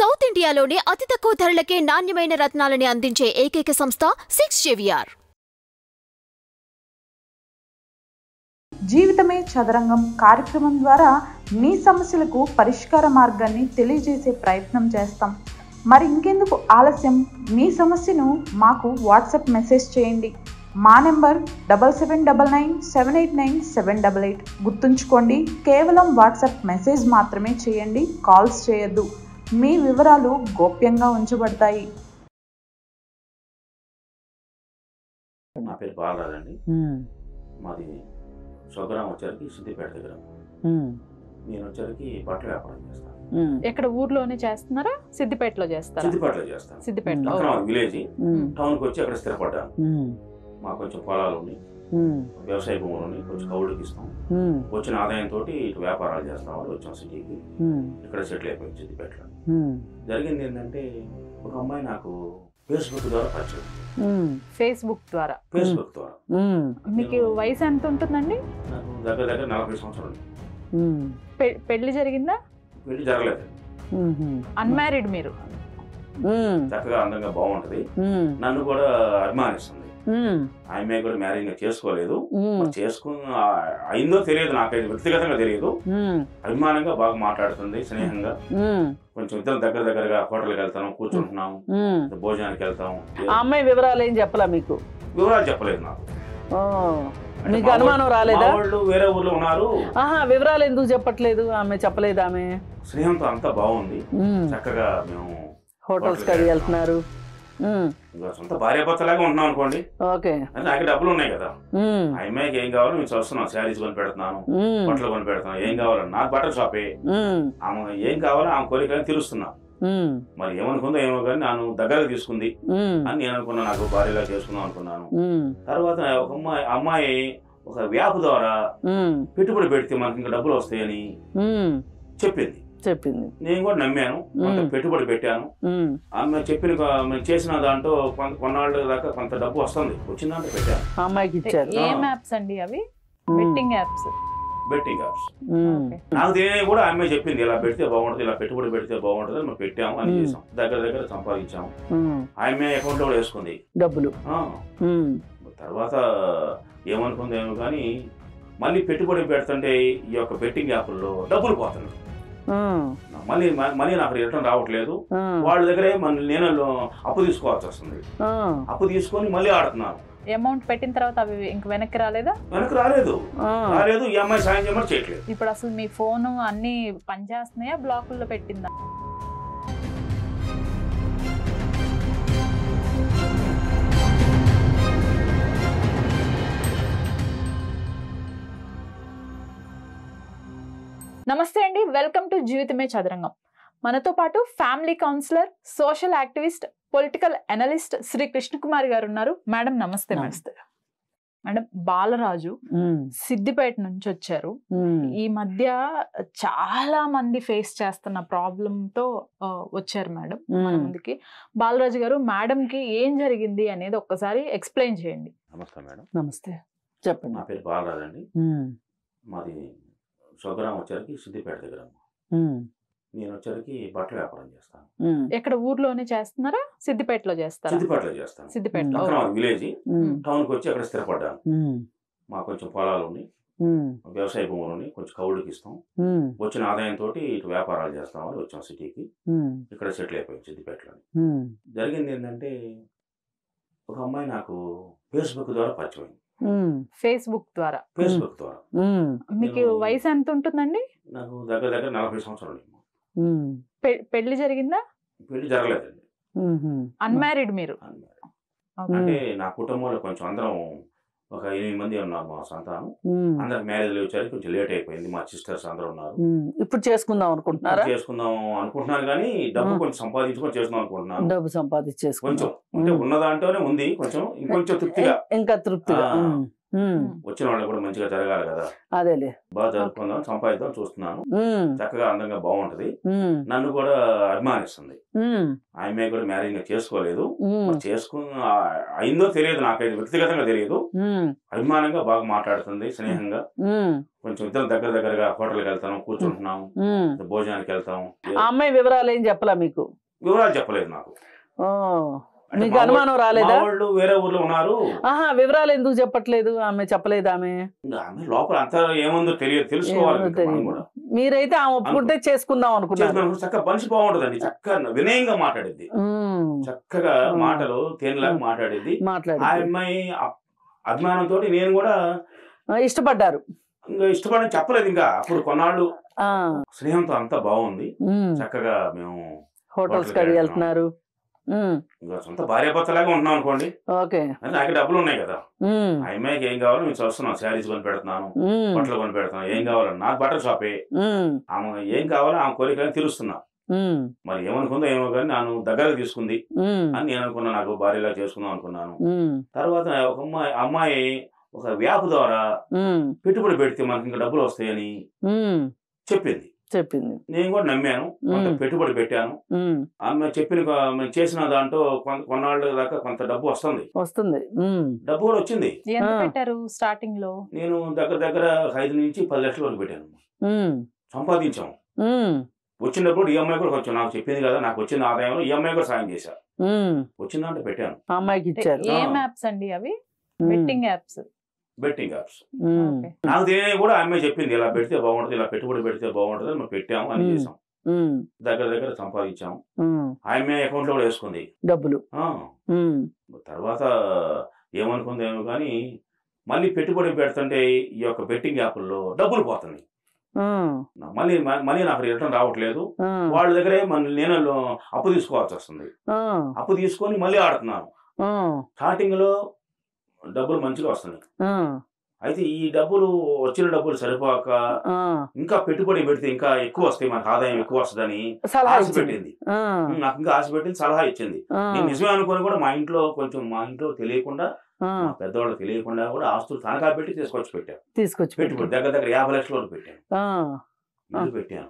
South ఇండియాలోనే అతి తక్కువ ధరలకే నాణ్యమైన రత్నాలని అందించే ఏకైక సంస్థ 6 JVR. జీవితమే చదరంగం కార్యక్రమం ద్వారా మీ సమస్యలకు పరిష్కార మార్గాన్ని తెలియజేసే ప్రయత్నం చేస్తాం. మరి ఇంకెందుకు ఆలస్యం, మీ సమస్యను మాకు వాట్సాప్ మెసేజ్ చేయండి. మా నెంబర్ 7799789788. గుర్తుంచుకోండి, కేవలం వాట్సాప్ మెసేజ్ మాత్రమే చేయండి, కాల్స్ చేయొద్దు. మీ వివరాలు గోప్యంగా ఉంచబడతాయి. నా పేరు బాలరాజండి. మాది స్వగ్రామం వచ్చరికి సిద్దిపేట దగ్గర. నేను వచ్చరికి బట్టల వ్యాపారం చేస్తాను. ఎక్కడ ఊర్లోనే చేస్తున్నారా? సిద్దిపేటలో చేస్తారా? సిద్దిపేటలో చేస్తాను. సిద్దిపేటలో విలేజ్ టౌన్కి వచ్చి అక్కడ స్థిరపడ్డాను. మాకు కొంచెం పొలాలు ఉన్నాయి, వ్యవసాయ భూములు ఉన్నాయి, కొంచెం కౌలుకి ఇస్తాం. వచ్చిన ఆదాయంతో ఇటు వ్యాపారాలు చేస్తామని వచ్చాం సిటీకి. ఇక్కడ సెటిల్ అయిపోయింది సిద్దిపేటలో. జరిగింది ఏంటంటే, ఒక అమ్మాయి నాకు ఫేస్బుక్ ద్వారా పరిచయం. ఫేస్బుక్ ద్వారా మీకు వయసు ఎంత ఉంటుందండి? నాకు దగ్గర దగ్గర 40 సంవత్సరాలు. పెళ్లి జరిగిందా? పెళ్లి జరగలేదు. అన్మ్యారీడ్ మీరు? చక్కగా అందంగా బాగుంటది, నన్ను కూడా అభిమానిస్తుంది. ఆమె కూడా మ్యారేజ్ చేసుకోలేదు, చేసుకుని అయిందో తెలియదు, నాకైతే వ్యక్తిగతంగా తెలియదు. అభిమానంగా బాగా మాట్లాడుతుంది, స్నేహంగా. కొంచెం ఇద్దరం దగ్గరగా హోటల్కి వెళ్తాం, కూర్చుంటున్నాం, భోజనానికి వెళ్తాం. అమ్మాయి వివరాలు ఏం చెప్పలా మీకు? వివరాలు చెప్పలేదు నాకు. మీకు అనుమానం రాలేదా? వాళ్ళు వేరే ఊర్లో ఉన్నారు. వివరాలు ఎందుకు చెప్పట్లేదు? ఆమె చెప్పలేదు. ఆమె స్నేహంతో అంతా బాగుంది, చక్కగా మేము హోటల్స్ కడిగి వెళ్తున్నారు. సొంత భార్యాభర్తలాగా ఉంటున్నాం అనుకోండి. నాకు డబ్బులు ఉన్నాయి కదా, ఆ అమ్మాయికి ఏం కావాలో మేము చూస్తున్నాం. శారీస్ కొని పెడుతున్నాను, బట్టలు కొని పెడుతున్నాను. ఏం కావాలని నాకు బట్టల షాపే, ఆమె ఏం కావాలో ఆమె కోరికని తీరుస్తున్నా. మరి ఏమనుకుందో ఏమో కానీ నన్ను దగ్గరకు తీసుకుంది అని నేను అనుకున్నా. నాకు భార్యగా చేసుకుందాం అనుకున్నాను. తర్వాత ఒక అమ్మాయి ఒక వ్యాప్ ద్వారా పెట్టుబడి పెడితే మనకి ఇంకా డబ్బులు వస్తాయని చెప్పింది. నేను కూడా నమ్మాను, కొంత పెట్టుబడి పెట్టాను. ఆమె చెప్పిన చేసిన దాంట్లో కొన్నాళ్ళ దాకా కొంత డబ్బు వస్తుంది, వచ్చిన దాంట్లో పెట్టాను. అమ్మాయికి ఇచ్చారు. ఏం యాప్స్ అండి అవి? Betting apps. నాకు తెలియని కూడా ఆమె చెప్పింది, ఇలా పెడితే బాగుంటది, ఇలా పెట్టుబడి పెడితే బాగుంటది. మేము పెట్టాము అని చేసాం, దగ్గర సంపాదించాము. ఆమె అకౌంట్ లో కూడా వేసుకుంది డబ్బులు. తర్వాత ఏమనుకుంది ఏమో కానీ మళ్ళీ పెట్టుబడి పెడుతుంటే ఈ యొక్క బెట్టింగ్ యాప్ల్లో డబ్బులు పోతున్నాయి. మళ్ళీ నాకు రిటర్న్ రావట్లేదు. వాళ్ళ దగ్గరే నేను అప్పు తీసుకోవాల్సి వస్తుంది. అప్పు తీసుకొని మళ్ళీ ఆడుతున్నారు. అమౌంట్ పెట్టిన తర్వాత అవి ఇంక వెనక్కి రాలేదు. ఈ అమ్మాయి సాయం చేయమని చేయట్లేదు. ఇప్పుడు అసలు మీ ఫోన్ అన్ని పనిచేస్తున్నాయా, బ్లాకుల్లో పెట్టిందా? నమస్తే అండి, వెల్కమ్ టు జీవితమే చదరంగం. మనతో పాటు family counsellor, social activist, political analyst Shri Krishnakumari garu ఉన్నారు. మేడం నమస్తే. మేడం, బాలరాజు సిద్దిపేట నుంచి వచ్చారు. ఈ మధ్య చాలా మంది ఫేస్ చేస్తున్న ప్రాబ్లం తో వచ్చారు మేడం మన ముందుకి. బాలరాజు గారు, మేడం కి ఏం జరిగింది అనేది ఒక్కసారి ఎక్స్ప్లెయిన్ చేయండి. నమస్తే మేడం. నమస్తే, చెప్పండి. నా పేరు బాలరాజు అండి. మాది స్వగ్రామం వచ్చరికి సిద్దిపేట దగ్గర. నేను వచ్చరికి బట్టల వ్యాపారం చేస్తాను. ఎక్కడ ఊర్లోనే చేస్తున్నారా? సిద్దిపేటలో చేస్తారా? సిద్దిపేటలో విలేజ్ టౌన్కి వచ్చి అక్కడ స్థిరపడ్డాను. మాకు కొంచెం పొలాలు ఉన్నాయి, వ్యవసాయ భూములు ఉన్నాయి, కొంచెం కౌలుకి ఇస్తాం. వచ్చిన ఆదాయంతో ఇటు వ్యాపారాలు చేస్తామని వచ్చాం సిటీకి. ఇక్కడ సెటిల్ అయిపోయింది సిద్దిపేటలో. జరిగింది ఏంటంటే, ఒక అమ్మాయి నాకు ఫేస్బుక్ ద్వారా పరిచయం. ఫేస్బుక్ ద్వారా మీకు వయసు ఎంత ఉంటుందండి? నాకు దగ్గర 40 సంవత్సరాలు. పెళ్లి జరిగిందా? పెళ్లి జరగలేదండి. అన్మ్యారీడ్ మీరు? అంటే నా కుటుంబంలో కొంచెం అందరం ఒక 8 మంది ఉన్నారు. మా సంతానం అందరికి మ్యారేజ్లు వచ్చారు, కొంచెం లేట్ అయిపోయింది. మా సిస్టర్స్ అందరూ ఉన్నారు. ఇప్పుడు చేసుకుందాం అనుకుంటున్నాను కానీ డబ్బు కొంచెం సంపాదించుకొని చేసుకుందాం అనుకుంటున్నాను. డబ్బు సంపాదించేసి కొంచెం అంటే ఉన్న దాంట్లోనే ఉంది, కొంచెం ఇంకొంచెం తృప్తిగా ఇంకా తృప్తిగా వచ్చిన వాళ్ళకి కూడా మంచిగా జరగాలి కదా, అదేలే బాగా జరుపుకుందాం, సంపాదిద్దాం చూస్తున్నాను. చక్కగా అందంగా బాగుంటది, నన్ను కూడా అభిమానిస్తుంది. ఆ అమ్మాయి కూడా మ్యారేజ్ చేసుకోలేదు, అయిందో తెలియదు, నాకైతే వ్యక్తిగతంగా తెలియదు. అభిమానంగా బాగా మాట్లాడుతుంది, స్నేహంగా. కొంచెం ఇద్దరం దగ్గరగా హోటల్కి వెళ్తాం, కూర్చుంటున్నాము, భోజనానికి వెళ్తాం. ఆ అమ్మాయి వివరాలు ఏం చెప్పలా మీకు? వివరాలు చెప్పలేదు నాకు. మీకు అనుమానం రాలేదా? వాళ్ళు వేరే ఊర్లో ఉన్నారు. వివరాలు ఎందుకు చెప్పట్లేదు? ఆమె చెప్పలేదు. ఆమె లోపల అంతా ఏముందో తెలియదు, తెలుసుకోవాలి. మీరైతే ఆమె ఒప్పుకుంటే చేసుకుందాం అనుకున్నారు. చక్కగా మనిషి బాగుంటదండి, చక్కగా వినయంగా మాట్లాడిద్ది, చక్కగా మాటలు తేనెలాగా మాట్లాడిద్ది. ఆ అమ్మాయి అభిమానంతో నేను కూడా ఇష్టపడ్డారు. ఇంకా ఇష్టపడని చెప్పలేదు. ఇంకా అప్పుడు కొన్నాళ్ళు స్నేహంతో అంతా బాగుంది, చక్కగా మేము హోటల్స్ కి వెళ్తున్నారు. ఇంకా సొంత భార్యాభర్తలాగా ఉంటున్నాం అనుకోండి. నాకు డబ్బులు ఉన్నాయి కదా, ఆ అమ్మాయికి ఏం కావాలో మేము చూస్తున్నాం. శారీస్ కొని పెడుతున్నాను, బట్టలు కొని పెడుతున్నాను. ఏం కావాలని నాకు బట్టల షాపే, ఆమె ఏం కావాలో ఆమె కోరికలను తీరుస్తున్నా. మరి ఏమనుకుందో ఏమో కానీ నన్ను దగ్గరకు తీసుకుంది అని నేను అనుకున్నా, నాకు భార్యలా చేసుకుందాం అనుకున్నాను. తర్వాత ఒక అమ్మాయి ఒక వ్యాప్ ద్వారా పెట్టుబడి పెడితే మనకి ఇంకా డబ్బులు వస్తాయని చెప్పింది. నేను కూడా నమ్మాను, కొంత పెట్టుబడి పెట్టాను. ఆమె చేసిన దాంట్లో కొన్నాళ్ళ దాకా కొంత డబ్బు వస్తుంది. డబ్బు కూడా వచ్చింది. స్టార్టింగ్ లో నేను దగ్గర 5 నుంచి 10 లక్షల వరకు పెట్టాను, సంపాదించాము. వచ్చినప్పుడు ఈఎంఐ కూడా కొంచెం నాకు చెప్పింది కదా, నాకు వచ్చిన ఆదాయంలో ఈఎంఐ కూడా సాయం చేశా. వచ్చిందంటే పెట్టాను. అమ్మాయికి ఇచ్చారు. ఏం యాప్స్ అండి అవి? Betting apps. నాకు తెలియని కూడా అమ్మాయి చెప్పింది, ఇలా పెడితే బాగుంటది, ఇలా పెట్టుబడి పెడితే బాగుంటది, మేము పెట్టాము అని చేసాం. దగ్గర సంపాదించాము. ఆ అమ్మాయి అకౌంట్ లో కూడా వేసుకుంది డబ్బులు. తర్వాత ఏమనుకుందేమో కానీ మళ్ళీ పెట్టుబడి పెడుతుంటే ఈ యొక్క బెట్టింగ్ యాప్ల్లో డబ్బులు పోతుంది. మళ్ళీ నాకు రిటర్న్ రావట్లేదు. వాళ్ళ దగ్గరే నేను అప్పు తీసుకోవాల్సి వస్తుంది. అప్పు తీసుకొని మళ్ళీ ఆడుతున్నాను. స్టార్టింగ్ లో డబ్బులు మంచిగా వస్తున్నాయి. అయితే ఈ వచ్చిన డబ్బులు సరిపోక ఇంకా పెట్టుబడి పెడితే ఇంకా ఎక్కువ వస్తాయి, మనకు ఆదాయం ఎక్కువ వస్తుందని ఆశ పెట్టింది. నాకు ఇంకా ఆశ పెట్టింది, సలహా ఇచ్చింది. నేను నిజమే అనుకుని కూడా మా ఇంట్లో తెలియకుండా, మా పెద్దవాళ్ళు తెలియకుండా కూడా ఆస్తులు తనఖా పెట్టి తీసుకొచ్చి పెట్టుబడి దగ్గర 50 లక్షల వరకు పెట్టాను. ఇల్లు పెట్టాను,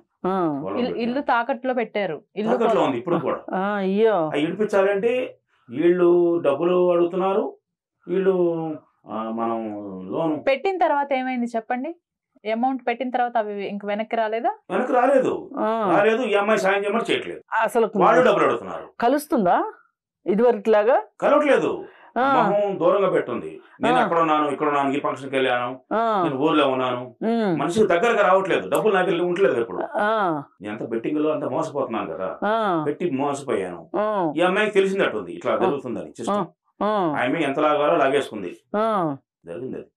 ఇల్లు తాకట్లో పెట్టారు. తాకట్లో ఉంది ఇప్పుడు కూడా. ఇడిపించాలంటే వీళ్ళు డబ్బులు అడుగుతున్నారు, వీళ్ళు మనం లోన్ పెట్టిన తర్వాత ఏమైంది చెప్పండి? అమౌంట్ పెట్టిన తర్వాత అవి ఇంక వెనక్కి రాలేదు. ఈ అమ్మాయి సాయం చేయమని చేయట్లేదు. అసలు వాళ్ళు డబ్బులు అడుగుతున్నారు. కలుస్తుందా ఇదివరకు లాగా? కలవట్లేదు, దూరంగా పెట్టుంది. నేను అక్కడ ఉన్నాను, ఇక్కడ ఉన్నాను, ఈ ఫంక్షన్కి వెళ్ళాను, నేను ఊర్లో ఉన్నాను, మనిషికి దగ్గరగా రావట్లేదు, డబ్బులు నాకు ఉండలేదు. ఇప్పుడు ఎంత బెట్టింగ్ లో అంత మోసపోతున్నాను కదా, పెట్టి మోసపోయాను. ఈ అమ్మాయికి తెలిసిందట్టుంది ఇట్లా జరుగుతుందని. ఆమె ఎంత లాగాలో లాగేసుకుంది, జరిగింది అది.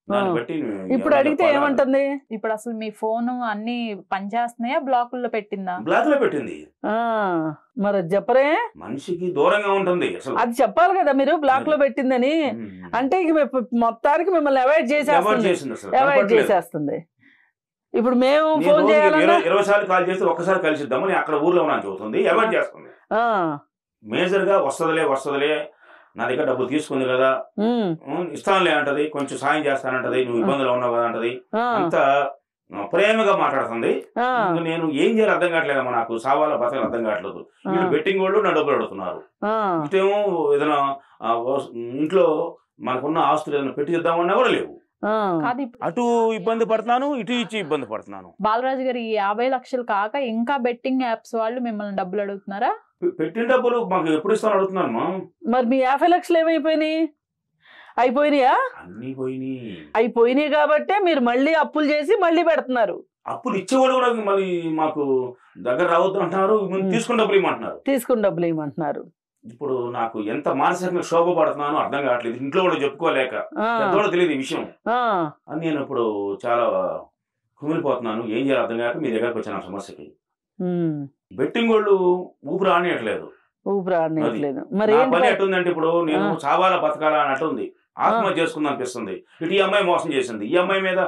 దాన్ని బట్టి ఇప్పుడు అడిగితే ఏమంటుంది? ఇప్పుడు అసలు మీ ఫోన్ అన్ని పనిచేస్తున్నాయా? బ్లాకుల్లో పెట్టిందా? బ్లాక్ లో పెట్టింది. మరి చెప్పరే, మనిషికి దూరంగా ఉంటుంది. అది చెప్పాలి కదా మీరు, బ్లాక్ లో పెట్టిందని. అంటే మొత్తానికి మిమ్మల్ని అవాయిడ్ చేసేస్తుంది. ఇప్పుడు మేము ఫోన్ చేయాలన్నా 20 సార్లు కాల్ చేస్తే ఒక్కసారి కలిసిద్దామని అక్కడ ఊర్లో ఉన్నా చెబుతుంది, అవాయిడ్ చేస్తుంది. మేజర్ గా వస్తదిలే నా దగ్గర డబ్బులు తీసుకుంది కదా, ఇస్తానులే అంటది, కొంచెం సాయం చేస్తానంటది, నువ్వు ఇబ్బందులు ఉన్నావు కదా అంటది. అంత ప్రేమగా మాట్లాడుతుంది. నేను ఏం చేయాలి అర్థం కావట్లేదమ్మా, నాకు సావాల బతలు అర్థం కావట్లేదు. వీళ్ళు బెట్టింగ్ వాళ్ళు నా డబ్బులు అడుగుతున్నారు. ఇటేమో ఏదైనా ఇంట్లో మనకున్న ఆస్తులు ఏదైనా పెట్టి చేద్దామన్నా కూడా లేవు. అటు ఇబ్బంది పడుతున్నాను, ఇటు ఇచ్చి ఇబ్బంది పడుతున్నాను. బాలరాజు గారు, ఈ 50 లక్షలు కాక ఇంకా బెట్టింగ్ యాప్స్ వాళ్ళు మిమ్మల్ని డబ్బులు అడుగుతున్నారా? పెట్టిన డబ్బులు మాకు ఎప్పుడు ఇస్తాను అడుగుతున్నాను. మరి మీ 50 లక్షలు ఏమైపోయినాయి? అయిపోయినాయా? అన్ని పోయినాయి. అయిపోయినాయి కాబట్టి మీరు మళ్ళీ అప్పులు చేసి మళ్ళీ పెడుతున్నారు. అప్పులు ఇచ్చేవాడు కూడా మళ్ళీ మాకు దగ్గర రావద్దు అంటున్నారు, తీసుకున్న డబ్బులు ఇవ్వమంటున్నారు. ఇప్పుడు నాకు ఎంత మానసికంగా శోభ పడుతున్నానో అర్థం కావట్లేదు. ఇంట్లో కూడా చెప్పుకోలేక, పెద్దవాళ్ళు తెలియదు ఈ విషయం అని నేను ఇప్పుడు చాలా కుమిలిపోతున్నాను. ఏం చేయాలి అర్థం కాక మీ దగ్గరకు వచ్చాను ఆ సమస్యకి. బెట్టింగ్ వాళ్ళు ఊపిరి ఆడనట్లేదు. మరి పని ఎట్టుందంటే ఇప్పుడు నేను చావాలా బతకాలా అన్నట్టుంది, ఆత్మహత్య చేసుకుందాం అనిపిస్తుంది. ఇటు ఈ అమ్మాయి మోసం చేసింది, ఈ అమ్మాయి మీద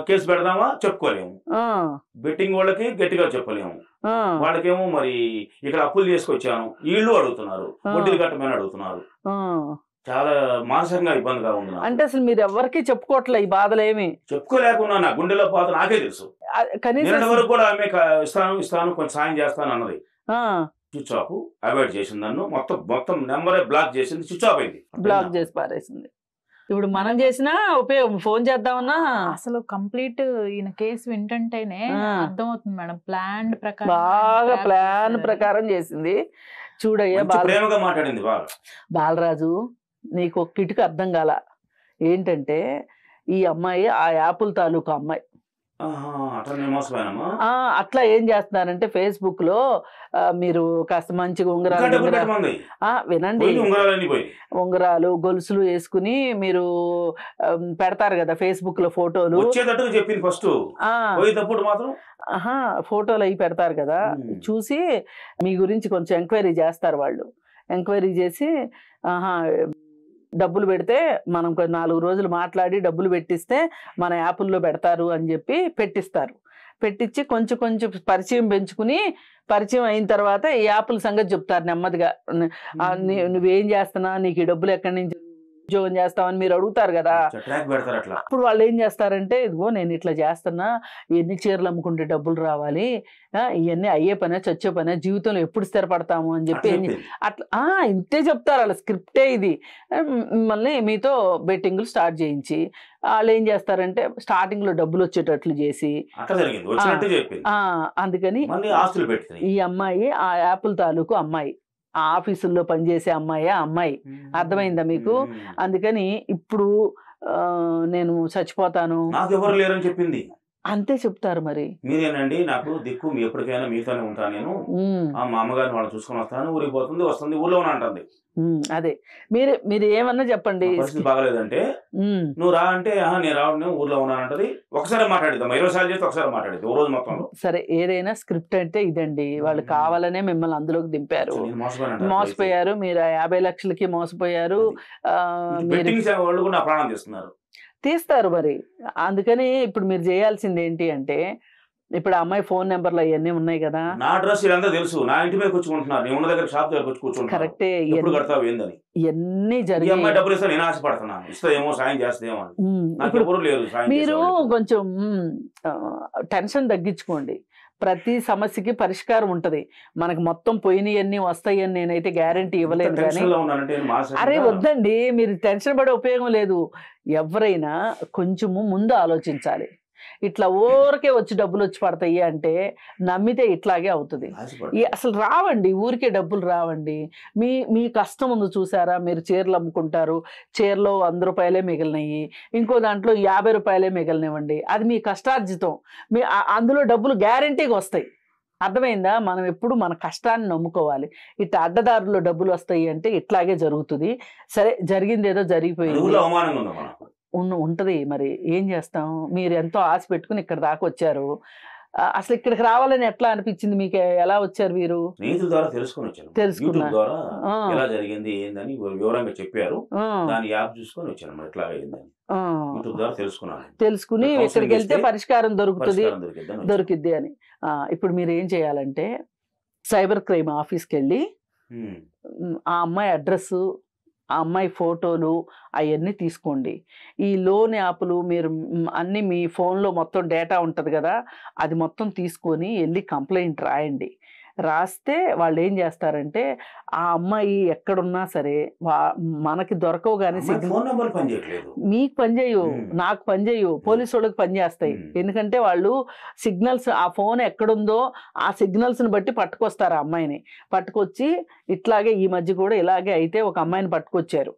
కేసు పెడదామా చెప్పుకోలేము, బెట్టింగ్ వాళ్ళకి గట్టిగా చెప్పలేము. వాళ్ళకేమో మరి ఇక్కడ అప్పులు చేసుకొచ్చాను, వీళ్ళు అడుగుతున్నారు, వడ్డీలు కట్టమని అడుగుతున్నారు. చాలా మానసికంగా ఇబ్బందిగా ఉంది. అంటే అసలు మీరు ఎవరికి చెప్పుకోవట్లే ఈ బాధలు ఏమి? చెప్పుకోలేకున్నా నా గుండెలో బాధ నాకే తెలుసు. కనీసం వరకు కూడా ఆమె ఇస్తాను కొంచెం సాయం చేస్తాను అన్నది. స్విచ్ ఆఫ్ అవాయిడ్ చేసింది నన్ను. మొత్తం నెంబరే బ్లాక్ చేసింది, స్విచ్ ఆఫ్ అయింది, బ్లాక్ చేసి పారేసింది. ఇప్పుడు మనం చేసినా ఉపయోగం, ఫోన్ చేద్దామన్నా అసలు కంప్లీట్ ఈయన కేసు వింటుంటేనే అర్థమవుతుంది మేడం. బాగా ప్లాన్ ప్రకారం చేసింది. చూడయ్యా ప్రేమగా మాట్లాడింది బాలరాజు, నీకు ఒక కిటుకు అర్థం కాల ఏంటంటే ఈ అమ్మాయి ఆ యాపుల తాలూకు అమ్మాయి. అట్లా ఏం చేస్తున్నారంటే ఫేస్బుక్ లో మీరు కాస్త మంచిగా ఉంగరాలు వినండి, ఉంగరాలు గొలుసులు వేసుకుని మీరు పెడతారు కదా ఫేస్బుక్ లో ఫోటోలు, ఫోటోలు అవి పెడతారు కదా, చూసి మీ గురించి కొంచెం ఎంక్వైరీ చేస్తారు వాళ్ళు. ఎంక్వైరీ చేసి డబ్బులు పెడితే మనం 4 రోజులు మాట్లాడి డబ్బులు పెట్టిస్తే మన యాపుల్లో పెడతారు అని చెప్పి పెట్టిస్తారు. పెట్టించి కొంచెం పరిచయం పెంచుకుని, పరిచయం అయిన తర్వాత ఈ యాపుల సంగతి చెప్తారు నెమ్మదిగా. నువ్వేం చేస్తున్నా, నీకు ఈ డబ్బులు ఎక్కడి నుంచి ఉద్యోగం చేస్తామని మీరు అడుగుతారు కదా. అప్పుడు వాళ్ళు ఏం చేస్తారంటే, ఇదిగో నేను ఇట్లా చేస్తున్నా, ఎన్ని చీరలు అమ్ముకుంటే డబ్బులు రావాలి, ఇవన్నీ అయ్యే పనే చచ్చే పనే, జీవితంలో ఎప్పుడు స్థిరపడతాము అని చెప్పి అట్లా ఇంతే చెప్తారు. వాళ్ళ స్క్రిప్టే ఇది. మిమ్మల్ని మీతో బెట్టింగ్లు స్టార్ట్ చేయించి వాళ్ళు ఏం చేస్తారంటే స్టార్టింగ్ లో డబ్బులు వచ్చేటట్లు చేసి, అందుకని ఈ అమ్మాయి ఆ యాపుల తాలూకు అమ్మాయి, ఆ ఆఫీసుల్లో పనిచేసే అమ్మాయి. అర్థమైందా మీకు? అందుకని ఇప్పుడు నేను చచ్చిపోతాను నాకు ఎవరు లేరని చెప్పింది. అంతే చెప్తారు. మరి మీరేనండి నాకు దిక్కు, మీ ఎప్పటికైనా మీతోనే ఉంటాను నేను, మా అమ్మగారిని వాళ్ళు చూసుకొని వస్తాను, ఊరికి పోతుంది వస్తుంది, ఊర్లో అంటుంది. అదే మీరు ఏమన్నా చెప్పండి, బాగలేదంటే నువ్వు రా అంటే నేను రావడం ఊర్లో ఉన్నానంటది. ఒకసారి మాట్లాడిద్దాం, 20 సార్లు చేస్తే ఒకసారి మాట్లాడిద్దాం ఓ రోజు మొత్తంలో. సరే, ఏదైనా స్క్రిప్ట్ అంటే ఇదండి. వాళ్ళు కావాలనే మిమ్మల్ని అందులోకి దింపారు, మోసపోయారు. మీరు 50 లక్షలకి మోసపోయారు. వాళ్ళు కూడా నా ప్రాణం తీస్తారు. మరి అందుకని ఇప్పుడు మీరు చేయాల్సింది ఏంటి అంటే, ఇప్పుడు అమ్మాయి ఫోన్ నెంబర్లు అవన్నీ ఉన్నాయి కదా, నా అడ్రస్ ఇదంతా తెలుసు, నా ఇంటి మీద కూర్చుంటున్నారు, నేను ఉన్న దగ్గర షాప్ దగ్గర వచ్చి కూర్చుంటున్నాను. కరెక్టే, ఇవన్నీ జరిగి డబ్బులు ఇస్తా నేను ఆశపడుతున్నాను, ఇస్తాయేమో సాయం చేస్తాయేమో. మీరు కొంచెం టెన్షన్ తగ్గించుకోండి. ప్రతి సమస్యకి పరిష్కారం ఉంటది. మనకు మొత్తం పోయినవన్నీ వస్తాయని నేనైతే గ్యారంటీ ఇవ్వలేను. కానీ అరే వద్దండి, మీరు టెన్షన్ పడే ఉపయోగం లేదు. ఎవరైనా కొంచెము ముందు ఆలోచించాలి. ఇట్లా ఊరికే వచ్చి డబ్బులు వచ్చి పడతాయి అంటే నమ్మితే ఇట్లాగే అవుతుంది. అసలు రావండి, ఊరికే డబ్బులు రావండి. మీ కష్టం ఉంది చూసారా, మీరు చీరలు అమ్ముకుంటారు, చీరలో 100 రూపాయలే మిగిలినవి, ఇంకో దాంట్లో 50 రూపాయలే మిగిలినవ్వండి, అది మీ కష్టార్జితం. అందులో డబ్బులు గ్యారంటీగా వస్తాయి. అర్థమైందా? మనం ఎప్పుడు మన కష్టాన్ని నమ్ముకోవాలి. ఇట్లా అడ్డదారుల్లో డబ్బులు వస్తాయి అంటే ఇట్లాగే జరుగుతుంది. సరే, జరిగింది ఏదో జరిగిపోయింది, ఉంటది. మరి ఏం చేస్తాం? మీరు ఎంతో ఆశ పెట్టుకుని ఇక్కడ దాకా వచ్చారు. అసలు ఇక్కడికి రావాలని ఎట్లా అనిపించింది మీకు? ఎలా వచ్చారు మీరు? స్నేహితుల ద్వారా తెలుసుకున్నారు, ఎలా జరిగింది ఏందని వివరంగా చెప్పారు. దాని యాప్ చూసుకొని వచ్చాను, ఎట్లా అయిందని యూట్యూబ్ ద్వారా తెలుసుకుని ఇక్కడికి వెళ్తే పరిష్కారం దొరికిద్ది అని. ఇప్పుడు మీరు ఏం చేయాలంటే సైబర్ క్రైమ్ ఆఫీస్కి వెళ్ళి ఆ అమ్మాయి అడ్రస్, ఆ అమ్మాయి ఫోటోలు అవన్నీ తీసుకోండి. ఈ లోన్ యాప్లు మీరు అన్నీ మీ ఫోన్లో మొత్తం డేటా ఉంటుంది కదా, అది మొత్తం తీసుకొని వెళ్ళి కంప్లైంట్ రాయండి. రాస్తే వాళ్ళు ఏం చేస్తారంటే ఆ అమ్మాయి ఎక్కడున్నా సరే మనకి దొరకవు. కానీ మీకు పనిచేయవు, నాకు పనిచేయవు, పోలీసు వాళ్ళకి పనిచేస్తాయి. ఎందుకంటే వాళ్ళు సిగ్నల్స్, ఆ ఫోన్ ఎక్కడుందో ఆ సిగ్నల్స్ని బట్టి పట్టుకొస్తారు. ఆ అమ్మాయిని పట్టుకొచ్చి ఇట్లాగే ఈ మధ్య కూడా ఇలాగే అయితే ఒక అమ్మాయిని పట్టుకొచ్చారు,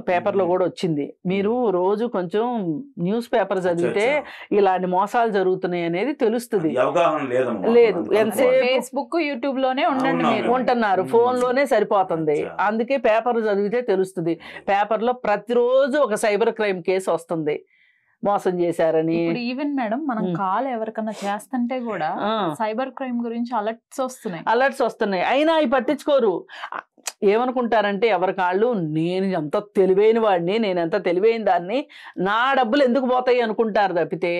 పేపర్లో కూడా వచ్చింది. మీరు రోజు కొంచెం న్యూస్ పేపర్ చదివితే ఇలాంటి మోసాలు జరుగుతున్నాయి అనేది తెలుస్తుంది. లేదు, ఫేస్బుక్ యూట్యూబ్ లోనే ఉంటున్నారు, ఫోన్ లోనే సరిపోతుంది. అందుకే పేపర్ చదివితే తెలుస్తుంది. పేపర్ లో ప్రతిరోజు ఒక సైబర్ క్రైమ్ కేసు వస్తుంది, మోసం చేశారని. ఈవెన్ మేడం మనం కాల్ ఎవరికన్నా చేస్తుంటే కూడా సైబర్ క్రైమ్ గురించి అలర్ట్స్ వస్తున్నాయి, అయినా అవి పట్టించుకోరు. ఏమనుకుంటారంటే ఎవరి కాళ్ళు, నేను ఎంత తెలివైన వాడిని, నేను ఎంత తెలివైన దాన్ని, నా డబ్బులు ఎందుకు పోతాయి అనుకుంటారు తప్పితే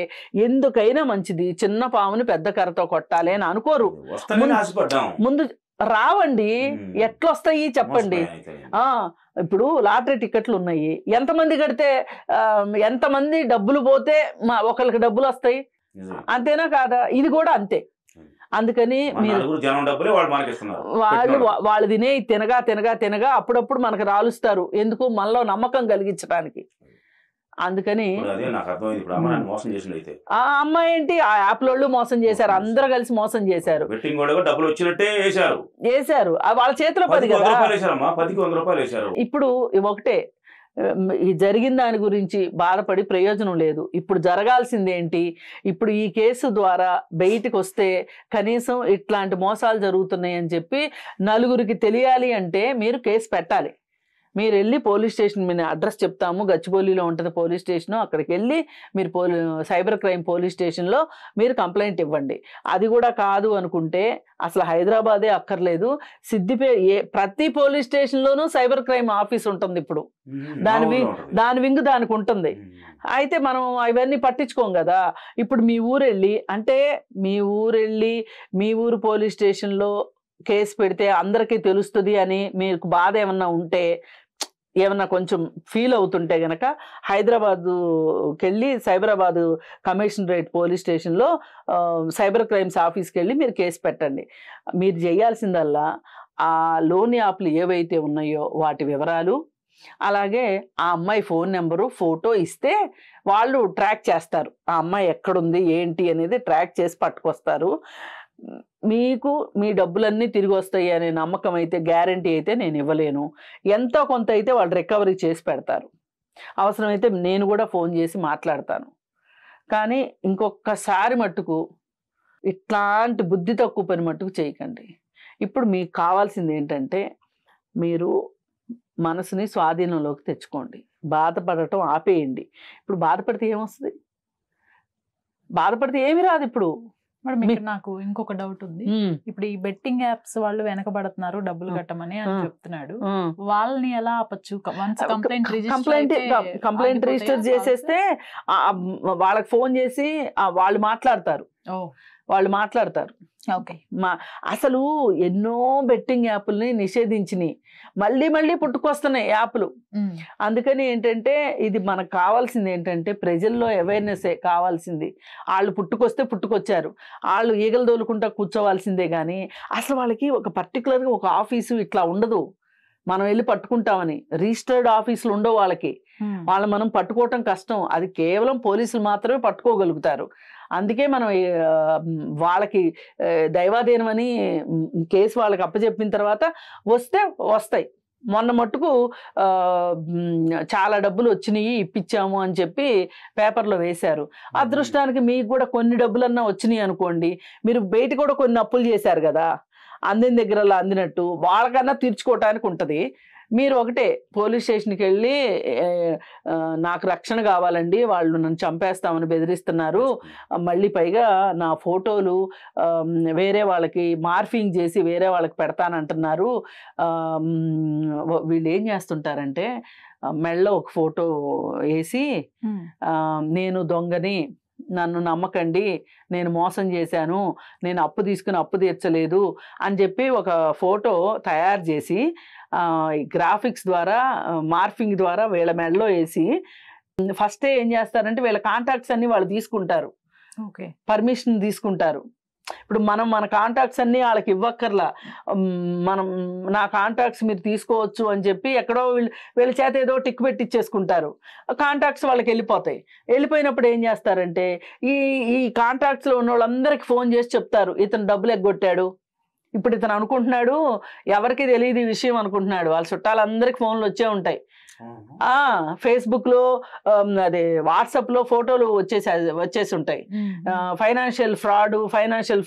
ఎందుకైనా మంచిది చిన్న పాముని పెద్ద కర్రతో కొట్టాలి అని అనుకోరు. ముందు రావండి. ఎట్లా వస్తాయి చెప్పండి. ఇప్పుడు లాటరీ టికెట్లు ఉన్నాయి, ఎంతమంది కడితే ఎంతమంది డబ్బులు పోతే ఒకరికి డబ్బులు వస్తాయి, అంతేనా కాదా? ఇది కూడా అంతే. అందుకని వాళ్ళు తినగా అప్పుడప్పుడు మనకు రాలుస్తారు. ఎందుకు? మనలో నమ్మకం కలిగించడానికి. అందుకని ఆ అమ్మాయి ఏంటి, ఆ యాప్ లోళ్ళు మోసం చేశారు, అందరూ కలిసి మోసం చేశారు, వేశారు. వాళ్ళ చేతిలో 10 కదా. ఇప్పుడు ఒకటే, ఈ జరిగిన దాని గురించి బాధపడి ప్రయోజనం లేదు. ఇప్పుడు జరగాల్సింది ఏంటి? ఇప్పుడు ఈ కేసు ద్వారా బయటికి వస్తే కనీసం ఇట్లాంటి మోసాలు జరుగుతున్నాయి అని చెప్పి నలుగురికి తెలియాలి అంటే మీరు కేసు పెట్టాలి. మీరు వెళ్ళి పోలీస్ స్టేషన్, మీ అడ్రస్ చెప్తాము, గచ్చిబౌలిలో ఉంటుంది పోలీస్ స్టేషను, అక్కడికి వెళ్ళి మీరు సైబర్ క్రైమ్ పోలీస్ స్టేషన్లో మీరు కంప్లైంట్ ఇవ్వండి. అది కూడా కాదు అనుకుంటే అసలు హైదరాబాదే అక్కర్లేదు, ప్రతి పోలీస్ స్టేషన్లోనూ సైబర్ క్రైమ్ ఆఫీస్ ఉంటుంది. ఇప్పుడు దాని వింగ్ దానికి ఉంటుంది. అయితే మనం అవన్నీ పట్టించుకోం కదా. ఇప్పుడు మీ ఊరెళ్ళి, అంటే మీ ఊరు పోలీస్ స్టేషన్లో కేసు పెడితే అందరికీ తెలుస్తుంది అని మీకు బాధ ఏమన్నా ఉంటే, ఏమన్నా కొంచెం ఫీల్ అవుతుంటే గనక హైదరాబాద్కి వెళ్ళి సైబరాబాద్ కమిషనరేట్ పోలీస్ స్టేషన్లో సైబర్ క్రైమ్స్ ఆఫీస్కి వెళ్ళి మీరు కేసు పెట్టండి. మీరు చేయాల్సిందల్లా ఆ లోన్ యాప్లు ఏవైతే ఉన్నాయో వాటి వివరాలు, అలాగే ఆ అమ్మాయి ఫోన్ నెంబరు, ఫోటో ఇస్తే వాళ్ళు ట్రాక్ చేస్తారు. ఆ అమ్మాయి ఎక్కడుంది ఏంటి అనేది ట్రాక్ చేసి పట్టుకొస్తారు. మీకు మీ డబ్బులన్నీ తిరిగి వస్తాయి అనే నమ్మకం అయితే, గ్యారంటీ అయితే నేను ఇవ్వలేను. ఎంతో కొంత అయితే వాళ్ళు రికవరీ చేసి పెడతారు. అవసరమైతే నేను కూడా ఫోన్ చేసి మాట్లాడతాను. కానీ ఇంకొకసారి మట్టుకు ఇట్లాంటి బుద్ధి తక్కువ పని మట్టుకు చేయకండి. ఇప్పుడు మీకు కావాల్సింది ఏంటంటే, మీరు మనసుని స్వాధీనంలోకి తెచ్చుకోండి. బాధపడటం ఆపేయండి. ఇప్పుడు బాధపడితే ఏమొస్తుంది? బాధపడితే ఏమి రాదు. ఇప్పుడు నాకు ఇంకొక డౌట్ ఉంది. ఇప్పుడు ఈ బెట్టింగ్ యాప్స్ వాళ్ళు వెనకబడుతున్నారు డబ్బులు కట్టమని అని చెప్తున్నాడు. వాళ్ళని ఎలా ఆపచ్చు? కంప్లైంట్ రిజిస్టర్ చేసేస్తే వాళ్ళకి ఫోన్ చేసి వాళ్ళు మాట్లాడతారు. ఓకే. అసలు ఎన్నో బెట్టింగ్ యాప్లని నిషేధించినాయి, మళ్ళీ పుట్టుకొస్తున్నాయి యాప్లు. అందుకని ఏంటంటే, ఇది మనకు కావాల్సింది ఏంటంటే ప్రజల్లో అవేర్నెస్ కావాల్సింది. వాళ్ళు పుట్టుకొచ్చారు, వాళ్ళు ఈగలు తోలుకుంటా కూర్చోవాల్సిందే. కానీ అసలు వాళ్ళకి ఒక పర్టికులర్గా ఒక ఆఫీసు ఇట్లా ఉండదు, మనం వెళ్ళి పట్టుకుంటామని. రిజిస్టర్డ్ ఆఫీసులు ఉండవు వాళ్ళకి. వాళ్ళు మనం పట్టుకోవటం కష్టం. అది కేవలం పోలీసులు మాత్రమే పట్టుకోగలుగుతారు. అందుకే మనం వాళ్ళకి దైవాధీనం అని కేసు వాళ్ళకి అప్పచెప్పిన తర్వాత వస్తాయి. మొన్న మట్టుకు చాలా డబ్బులు వచ్చినాయి, ఇప్పించాము అని చెప్పి పేపర్లో వేశారు. అదృష్టానికి మీకు కూడా కొన్ని డబ్బులన్నా వచ్చినాయి అనుకోండి, మీరు బయట కూడా కొన్ని అప్పులు చేశారు కదా, అందిన దగ్గరలా అందినట్టు వాళ్ళకన్నా తీర్చుకోవటానికి ఉంటుంది. మీరు ఒకటే పోలీస్ స్టేషన్కి వెళ్ళి, నాకు రక్షణ కావాలండి, వాళ్ళు నన్ను చంపేస్తామని బెదిరిస్తున్నారు, మళ్ళీ పైగా నా ఫోటోలు వేరే వాళ్ళకి మార్ఫింగ్ చేసి వేరే వాళ్ళకి పెడతానంటున్నారు. వీళ్ళు ఏం చేస్తుంటారంటే, మెడలో ఒక ఫోటో వేసి, నేను దొంగని, నన్ను నమ్మకండి, నేను మోసం చేశాను, నేను అప్పు తీసుకుని అప్పు తీర్చలేదు అని చెప్పి ఒక ఫోటో తయారు చేసి గ్రాఫిక్స్ ద్వారా, మార్ఫింగ్ ద్వారా వీళ్ళ మెడలో వేసి, ఫస్టే ఏం చేస్తారంటే వీళ్ళ కాంటాక్ట్స్ అన్ని వాళ్ళు తీసుకుంటారు, పర్మిషన్ తీసుకుంటారు. ఇప్పుడు మన కాంటాక్ట్స్ అన్నీ వాళ్ళకి ఇవ్వక్కర్లా, నా కాంటాక్ట్స్ మీరు తీసుకోవచ్చు అని చెప్పి ఎక్కడో వీళ్ళ చేత ఏదో టిక్ పెట్టి ఇచ్చేసుకుంటారు. కాంటాక్ట్స్ వాళ్ళకి వెళ్ళిపోయినప్పుడు ఏం చేస్తారంటే, ఈ కాంటాక్ట్స్లో ఉన్న వాళ్ళందరికీ ఫోన్ చేసి చెప్తారు, ఇతను డబ్బులు ఎగ్గొట్టాడు, ఇప్పుడు ఇతను అనుకుంటున్నాడు ఎవరికి తెలియదు ఈ విషయం అనుకుంటున్నాడు. వాళ్ళ చుట్టాలందరికి ఫోన్లు వచ్చే ఉంటాయి. ఫేస్బుక్లో అదే వాట్సాప్లో ఫోటోలు వచ్చేసి ఉంటాయి. ఫైనాన్షియల్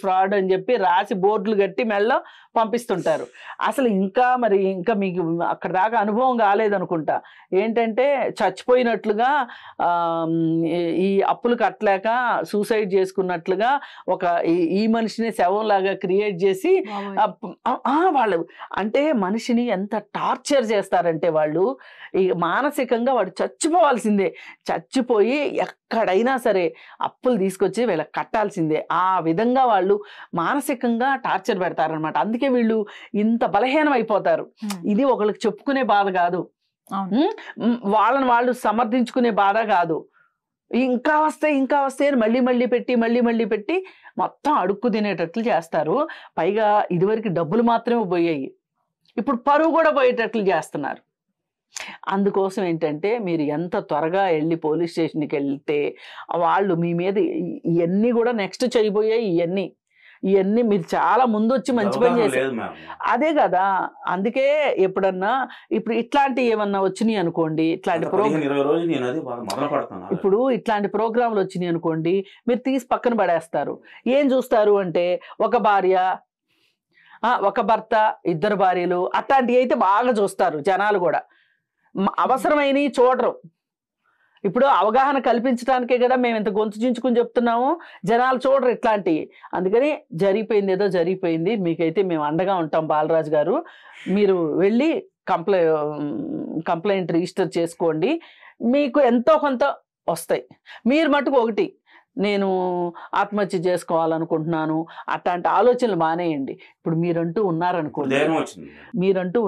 ఫ్రాడ్ అని చెప్పి రాసి బోర్డులు కట్టి మెడలో పంపిస్తుంటారు. అసలు ఇంకా మీకు అక్కడ దాకా అనుభవం కాలేదనుకుంటా. ఏంటంటే చచ్చిపోయినట్లుగా, ఈ అప్పులు కట్టలేక సూసైడ్ చేసుకున్నట్లుగా ఈ మనిషిని శవంలాగా క్రియేట్ చేసి వాళ్ళు, అంటే మనిషిని ఎంత టార్చర్ చేస్తారంటే వాళ్ళు, మానసికంగా వాడు చచ్చిపోవాల్సిందే, చచ్చిపోయి ఎక్కడైనా సరే అప్పులు తీసుకొచ్చి వీళ్ళకి కట్టాల్సిందే. ఆ విధంగా వాళ్ళు మానసికంగా టార్చర్ పెడతారనమాట. అందుకే అందుకే వీళ్ళు ఇంత బలహీనం అయిపోతారు. ఇది ఒకళ్ళకి చెప్పుకునే బాధ కాదు, వాళ్ళని వాళ్ళు సమర్థించుకునే బాధ కాదు. ఇంకా వస్తాయి అని మళ్ళీ పెట్టి మొత్తం అడుక్కు తినేటట్లు చేస్తారు. పైగా ఇదివరకు డబ్బులు మాత్రమే పోయాయి, ఇప్పుడు పరువు కూడా పోయేటట్లు చేస్తున్నారు. అందుకోసం ఏంటంటే మీరు ఎంత త్వరగా వెళ్ళి పోలీస్ స్టేషన్కి వెళ్తే వాళ్ళు మీ మీద ఇవన్నీ కూడా నెక్స్ట్ చేయబోయాయి. ఇవన్నీ మీరు చాలా ముందు వచ్చి మంచి పని చేశారు. అదే కదా, అందుకే ఎప్పుడన్నా ఇప్పుడు ఇట్లాంటి ఏమన్నా వచ్చినాయి అనుకోండి, ఇట్లాంటి ఇప్పుడు ఇట్లాంటి ప్రోగ్రాంలు వచ్చినాయి అనుకోండి, మీరు తీసి పక్కన పడేస్తారు. ఏం చూస్తారు అంటే ఒక భార్య, ఒక భర్త, ఇద్దరు భార్యలు, అట్లాంటివి అయితే బాగా చూస్తారు జనాలు కూడా. అవసరమైనవి చూడరు. ఇప్పుడు అవగాహన కల్పించడానికే కదా మేము ఇంత గొంతు చించుకుని చెప్తున్నాము, జనాలు చూడరు ఇట్లాంటివి. అందుకని జరిగిపోయింది ఏదో జరిగిపోయింది, మీకైతే మేము అండగా ఉంటాం. బాలరాజు గారు, మీరు వెళ్ళి కంప్లైంట్ రిజిస్టర్ చేసుకోండి, మీకు ఎంతో కొంత వస్తాయి. మీరు మటుకు ఒకటి, నేను ఆత్మహత్య చేసుకోవాలనుకుంటున్నాను అట్లాంటి ఆలోచనలు మానేయండి. ఇప్పుడు మీరంటూ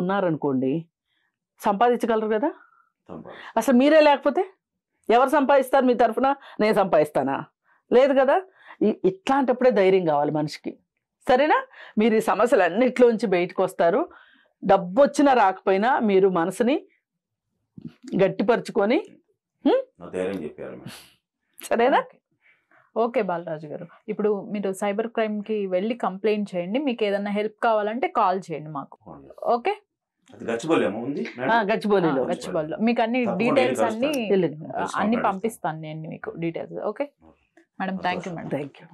ఉన్నారనుకోండి సంపాదించగలరు కదా. అసలు మీరే లేకపోతే ఎవరు సంపాదిస్తారు మీ తరఫున? నేను సంపాదిస్తానా? లేదు కదా. ఇట్లాంటప్పుడే ధైర్యం కావాలి మనిషికి, సరేనా? మీరు ఈ సమస్యలన్నిట్లోంచి బయటకు వస్తారు. డబ్బు వచ్చినా రాకపోయినా మీరు మనసుని గట్టిపరుచుకొని, సరేనా? ఓకే బాలరాజు గారు, ఇప్పుడు మీరు సైబర్ క్రైమ్ కి వెళ్ళి కంప్లైంట్ చేయండి. మీకు ఏదైనా హెల్ప్ కావాలంటే కాల్ చేయండి మాకు. ఓకే, గచ్చిబౌలిలో మీకు అన్ని డీటెయిల్స్ అన్ని పంపిస్తాను నేను మీకు details. Okay madam, thank you madam. Thank you.